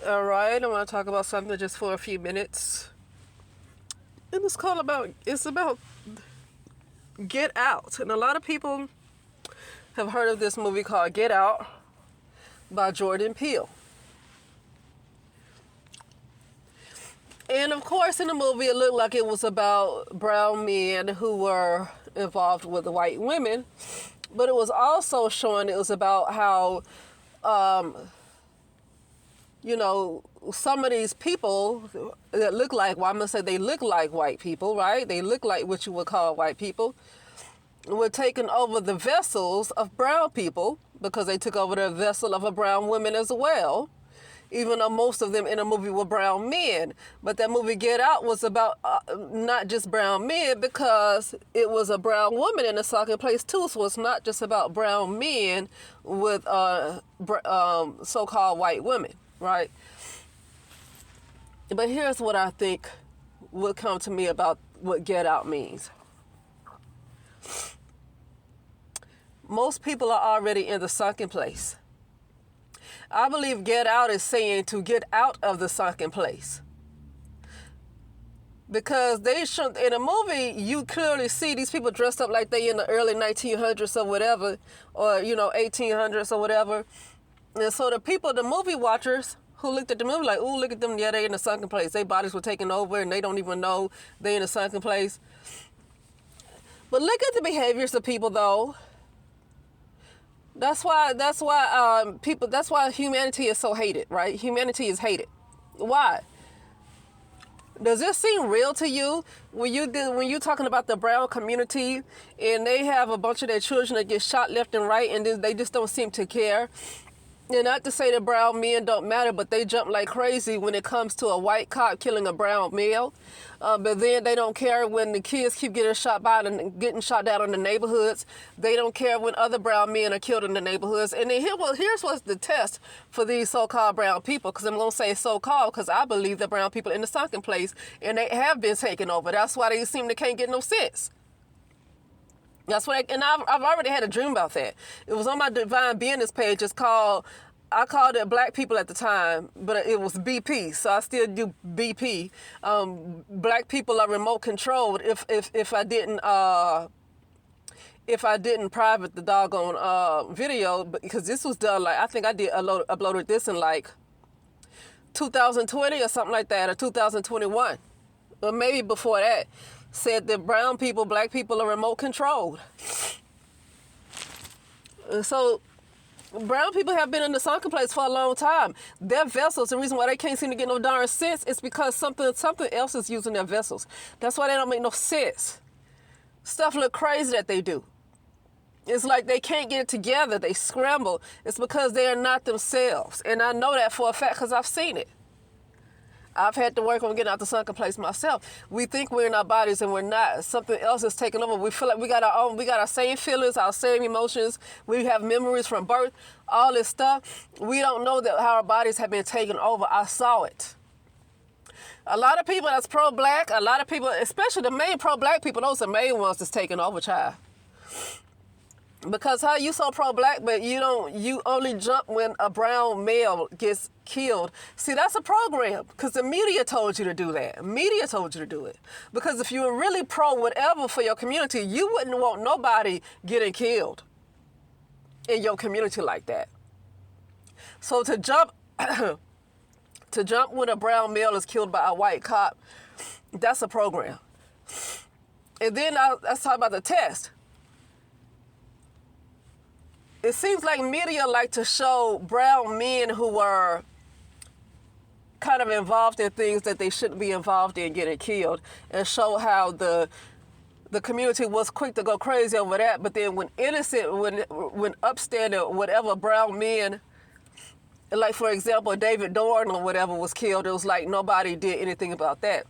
all right. I want to talk about something just for a few minutes. And it's about Get Out. And a lot of people have heard of this movie called Get Out by Jordan Peele. And of course, in the movie, it looked like it was about brown men who were involved with the white women. But it was also showing it was about how, some of these people that look like, well, I'm going to say they look like white people, right? They look like what you would call white people, were taking over the vessels of brown people because they took over the vessel of a brown woman as well, even though most of them in the movie were brown men. But that movie Get Out was about not just brown men, because it was a brown woman in the second place too. So it's not just about brown men with so-called white women, right? But here's what I think would come to me about what Get Out means. Most people are already in the sunken place. I believe Get Out is saying to get out of the sunken place. Because in a movie, you clearly see these people dressed up like they in the early 1900s or whatever, or, 1800s or whatever. And so the movie watchers who looked at the movie like, ooh, look at them, yeah, they in the sunken place. Their bodies were taken over and they don't even know they in the sunken place. But look at the behaviors of people, though. That's why humanity is so hated, right? Humanity is hated. Why? Does this seem real to you when you're talking about the brown community and they have a bunch of their children that get shot left and right and they just don't seem to care? And not to say that brown men don't matter, but they jump like crazy when it comes to a white cop killing a brown male. But then they don't care when the kids keep getting shot down in the neighborhoods. They don't care when other brown men are killed in the neighborhoods. And then here's what's the test for these so-called brown people, because I'm going to say so-called because I believe the brown people in the sunken place, and they have been taken over. That's why they seem to can't get no sense. That's what I've already had a dream about that. It was on my Divine Business page. I called it Black People at the time, but it was BP, so I still do BP. Black people are remote controlled. If I didn't private the doggone video, because this was done I think I uploaded this in 2020 or something like that, or 2021, or maybe before that. Said that brown people, black people are remote controlled. So brown people have been in the sunken place for a long time. Their vessels, the reason why they can't seem to get no darn sense is because something else is using their vessels. That's why they don't make no sense. Stuff look crazy that they do. It's like they can't get it together. They scramble. It's because they are not themselves. And I know that for a fact because I've seen it. I've had to work on getting out the sunken place myself. We think we're in our bodies and we're not. Something else is taking over. We feel like we got our same feelings, our same emotions. We have memories from birth, all this stuff. We don't know that how our bodies have been taken over. I saw it. A lot of people that's pro-black, a lot of people, especially the main pro-black people, those are the main ones that's taking over, child. Because how you so pro-black, but you only jump when a brown male gets killed. See, that's a program, because the media told you to do that. Media told you to do it. Because if you were really pro whatever for your community, you wouldn't want nobody getting killed in your community like that. So to jump when a brown male is killed by a white cop, that's a program. And then let's talk about the test. It seems like media like to show brown men who were kind of involved in things that they shouldn't be involved in getting killed, and show how the community was quick to go crazy over that. But then when upstanding whatever brown men, like for example David Dorn or whatever was killed, it was like nobody did anything about that.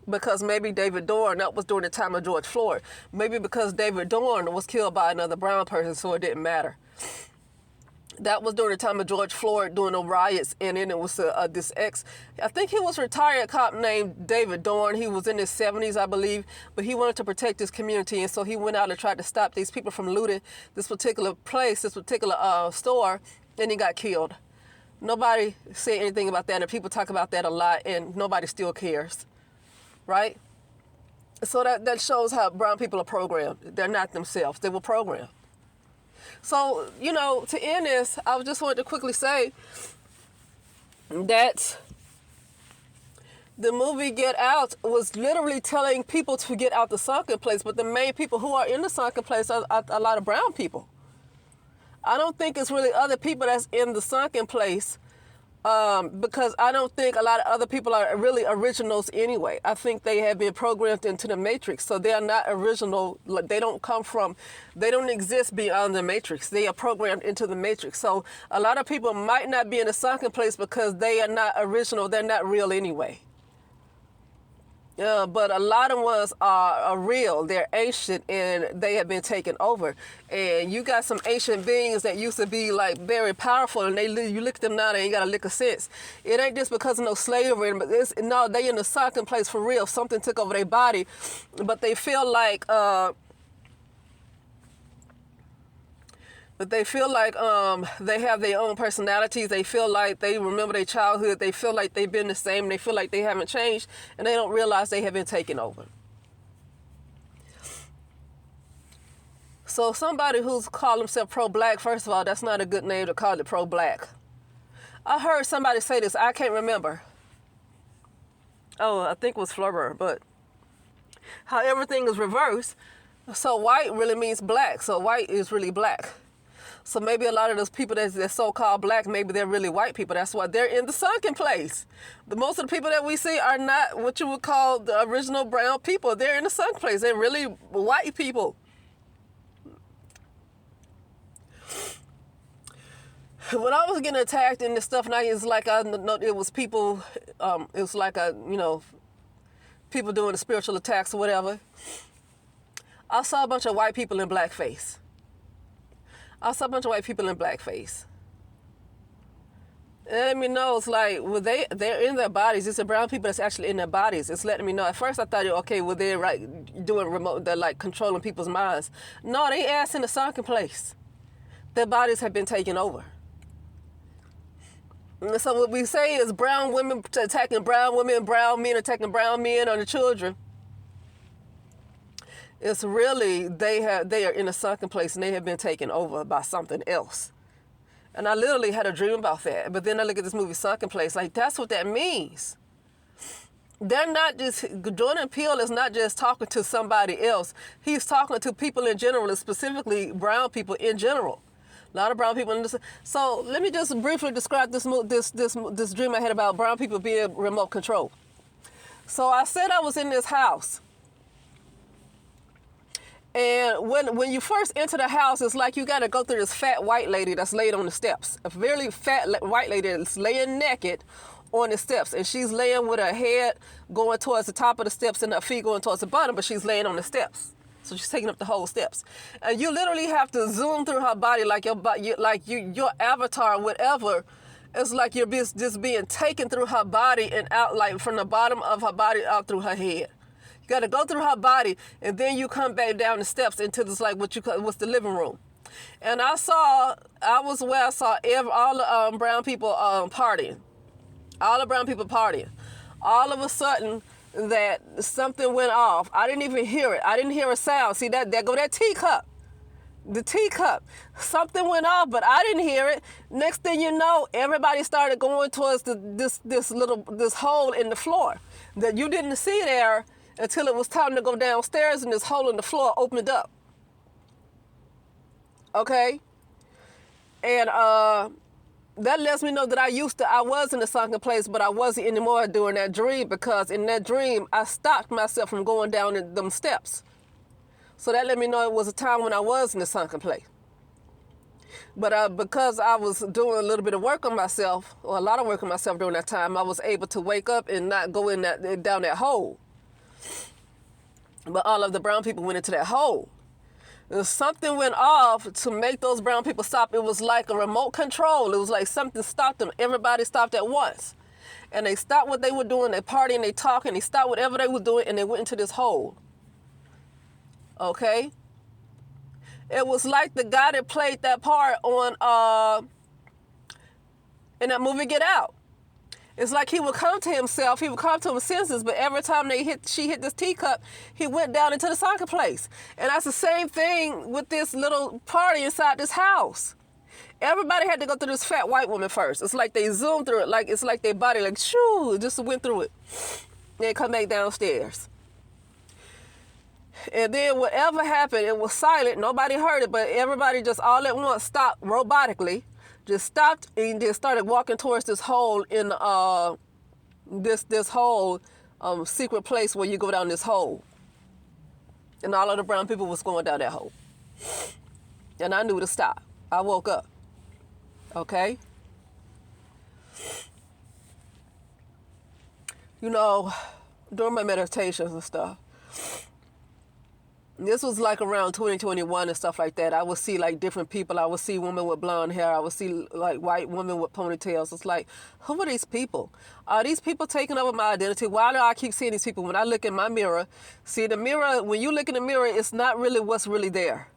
Because maybe David Dorn, that was during the time of George Floyd. Maybe because David Dorn was killed by another brown person, so it didn't matter. That was during the time of George Floyd, during the riots, and then it was I think he was a retired cop named David Dorn. He was in his 70s, I believe, but he wanted to protect his community, and so he went out and tried to stop these people from looting this particular place, this particular store, and he got killed. Nobody said anything about that, and people talk about that a lot, and nobody still cares, right? So that shows how brown people are programmed. They're not themselves. They were programmed. So, to end this, I just wanted to quickly say that the movie Get Out was literally telling people to get out the sunken place, but the main people who are in the sunken place are a lot of brown people. I don't think it's really other people that's in the sunken place, because I don't think a lot of other people are really originals anyway. I think they have been programmed into the matrix, so they are not original. They don't exist beyond the matrix. They are programmed into the matrix. So a lot of people might not be in the sunken place because they are not original. They're not real anyway. But a lot of ones are real. They're ancient and they have been taken over. And you got some ancient beings that used to be like very powerful, and you look at them now, they ain't got a lick of sense. It ain't just because of no slavery, but they in the sunken place for real. Something took over their body, but they feel like they have their own personalities. They feel like they remember their childhood. They feel like they've been the same. They feel like they haven't changed, and they don't realize they have been taken over. So somebody who's called himself pro-black, first of all, that's not a good name to call it pro-black. I heard somebody say this. I can't remember. Oh, I think it was Flubber, but how everything is reversed. So white really means black. So white is really black. So maybe a lot of those people that's so-called black, maybe they're really white people. That's why they're in the sunken place. Most of the people that we see are not what you would call the original brown people. They're in the sunken place. They're really white people. When I was getting attacked and this stuff, now it's like it was people, it was like people doing the spiritual attacks or whatever. I saw a bunch of white people in blackface. Let me know, it's like, they're in their bodies. It's the brown people that's actually in their bodies. It's letting me know. At first I thought, okay, well, they're right, doing remote, they're like controlling people's minds. No, they ass in the sunken place. Their bodies have been taken over. So what we say is brown women attacking brown women, brown men attacking brown men or the children. It's really, they are in a sunken place and they have been taken over by something else. And I literally had a dream about that. But then I look at this movie, Sunken Place, like that's what that means. They're not just, Jordan Peele is not just talking to somebody else. He's talking to people in general, and specifically brown people in general. A lot of brown people in this. So let me just briefly describe this dream I had about brown people being remote control. So I said I was in this house. And when you first enter the house, it's like you got to go through this fat white lady that's laid on the steps. A really fat white lady that's laying naked on the steps. And she's laying with her head going towards the top of the steps and her feet going towards the bottom, but she's laying on the steps. So she's taking up the whole steps. And you literally have to zoom through her body like your avatar, whatever. It's like you're just being taken through her body and out, like from the bottom of her body out through her head. You got to go through her body, and then you come back down the steps into this, like what's the living room. And I saw all the brown people partying. All the brown people partying. All of a sudden, that something went off. I didn't even hear it. I didn't hear a sound. See, there go that teacup. The teacup. Something went off, but I didn't hear it. Next thing you know, everybody started going towards this hole in the floor that you didn't see there until it was time to go downstairs, and this hole in the floor opened up. Okay? And that lets me know that I was in a sunken place, but I wasn't anymore during that dream, because in that dream, I stopped myself from going down them steps. So that let me know it was a time when I was in a sunken place. But because I was doing a little bit of work on myself, or a lot of work on myself during that time, I was able to wake up and not go down that hole. But all of the brown people went into that hole. And something went off to make those brown people stop. It was like a remote control. It was like something stopped them. Everybody stopped at once. And they stopped what they were doing. They partying, they talking, they stopped whatever they were doing, and they went into this hole. Okay? It was like the guy that played that part on in that movie Get Out. It's like he would come to himself, he would come to his senses, but every time she hit this teacup, he went down into the soccer place. And that's the same thing with this little party inside this house. Everybody had to go through this fat white woman first. It's like they zoomed through it, like it's like their body like shoo, just went through it. Then come back downstairs. And then whatever happened, it was silent. Nobody heard it, but everybody just all at once stopped robotically. Just stopped and just started walking towards this hole in this whole secret place where you go down this hole. And all of the brown people was going down that hole. And I knew to stop. I woke up. Okay? You know, during my meditations and stuff, this was like around 2021 and stuff like that. I would see like different people. I would see women with blonde hair. I would see like white women with ponytails. It's like, who are these people? Are these people taking over my identity? Why do I keep seeing these people? When I look in my mirror, see the mirror, when you look in the mirror, it's not really what's really there.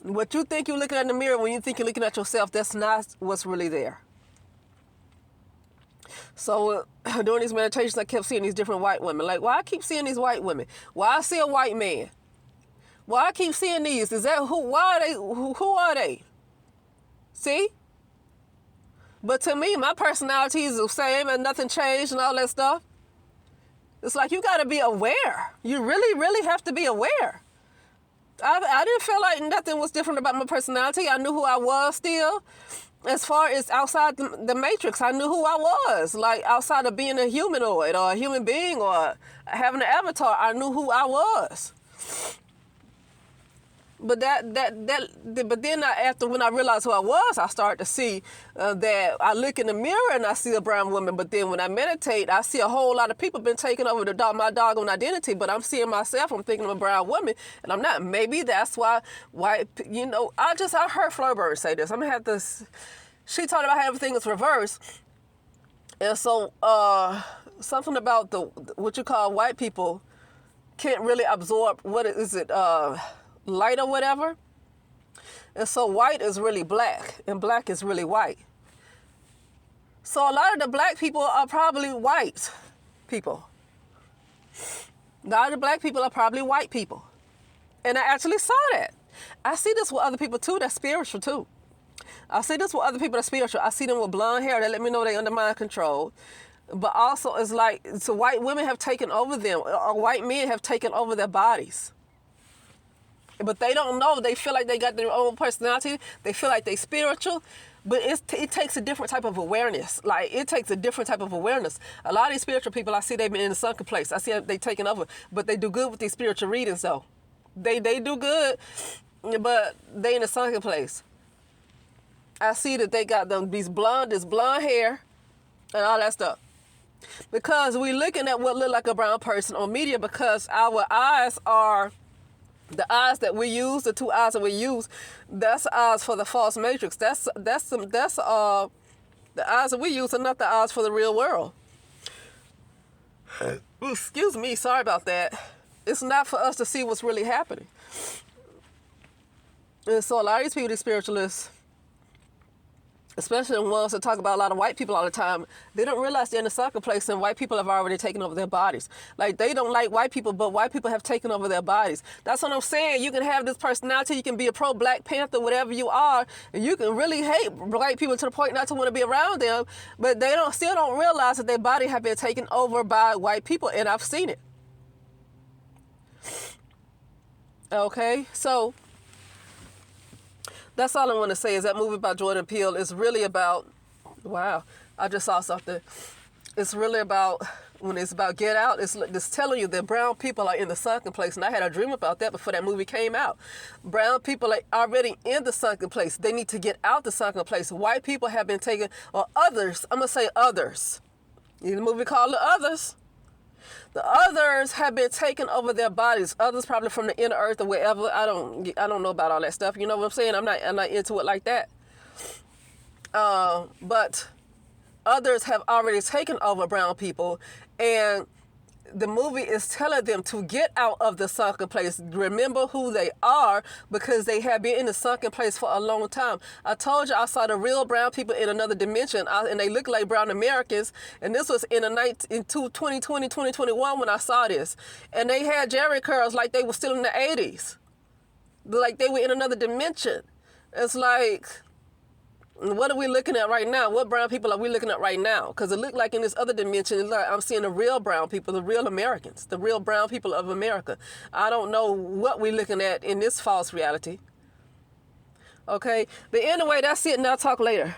What you think you're looking at in the mirror, when you think you're looking at yourself, that's not what's really there. So during these meditations, I kept seeing these different white women. Like, why I keep seeing these white women? Why I see a white man? Why I keep seeing these? Is that who? Why are they? Who are they? See? But to me, my personality is the same and nothing changed and all that stuff. It's like you got to be aware. You really, really have to be aware. I didn't feel like nothing was different about my personality. I knew who I was still. As far as outside the matrix, I knew who I was. Like outside of being a humanoid or a human being or having an avatar, I knew who I was. But but then after when I realized who I was, I started to see that I look in the mirror and I see a brown woman. But then when I meditate, I see a whole lot of people been taking over my doggone identity. But I'm seeing myself. I'm thinking I'm a brown woman, and I'm not. Maybe that's why. You know, I heard Fleur Bird say this. I'm gonna have this. She talked about how everything is reversed, and so something about the what you call white people can't really absorb what is it. Light or whatever. And so white is really black and black is really white. So a lot of the black people are probably white people. A lot of the black people are probably white people. And I actually saw that. I see this with other people too that's spiritual too. I see this with other people that's spiritual. I see them with blonde hair that let me know they under mind control. But also it's like, so white women have taken over them, or white men have taken over their bodies. But they don't know. They feel like they got their own personality. They feel like they spiritual. But it takes a different type of awareness. Like, it takes a different type of awareness. A lot of these spiritual people, I see they've been in a sunken place. I see they taking over. But they do good with these spiritual readings, though. They do good, but they in a sunken place. I see that they got this blonde hair and all that stuff. Because we looking at what look like a brown person on media because our eyes are... The eyes that we use, the two eyes that we use, that's the eyes for the false matrix. That's the eyes that we use are not the eyes for the real world. Excuse me, sorry about that. It's not for us to see what's really happening. And so a lot of these people, these spiritualists, especially the ones that talk about a lot of white people all the time, they don't realize they're in a soccer place and white people have already taken over their bodies. Like, they don't like white people, but white people have taken over their bodies. That's what I'm saying. You can have this personality, you can be a pro-Black Panther, whatever you are, and you can really hate white people to the point not to want to be around them, but they still don't realize that their body have been taken over by white people, and I've seen it. Okay, so... That's all I want to say is that movie by Jordan Peele is really about, wow, I just saw something. It's really about, when it's about Get Out, it's telling you that brown people are in the sunken place. And I had a dream about that before that movie came out. Brown people are already in the sunken place. They need to get out the sunken place. White people have been taken, or others, I'm going to say others. In the movie called The Others. The others have been taking over their bodies. Others probably from the inner earth or wherever. I don't know about all that stuff. You know what I'm saying? I'm not into it like that. But others have already taken over brown people, and the movie is telling them to get out of the sunken place. Remember who they are, because they have been in the sunken place for a long time. I told you I saw the real brown people in another dimension, and they look like brown Americans. And this was in 2020, 2021 when I saw this. And they had Jerry curls like they were still in the 80s. Like they were in another dimension. It's like, what are we looking at right now? What brown people are we looking at right now? Because it looked like in this other dimension, it's like I'm seeing the real brown people, the real Americans, the real brown people of America. I don't know what we're looking at in this false reality. Okay? But anyway, that's it, and I'll talk later.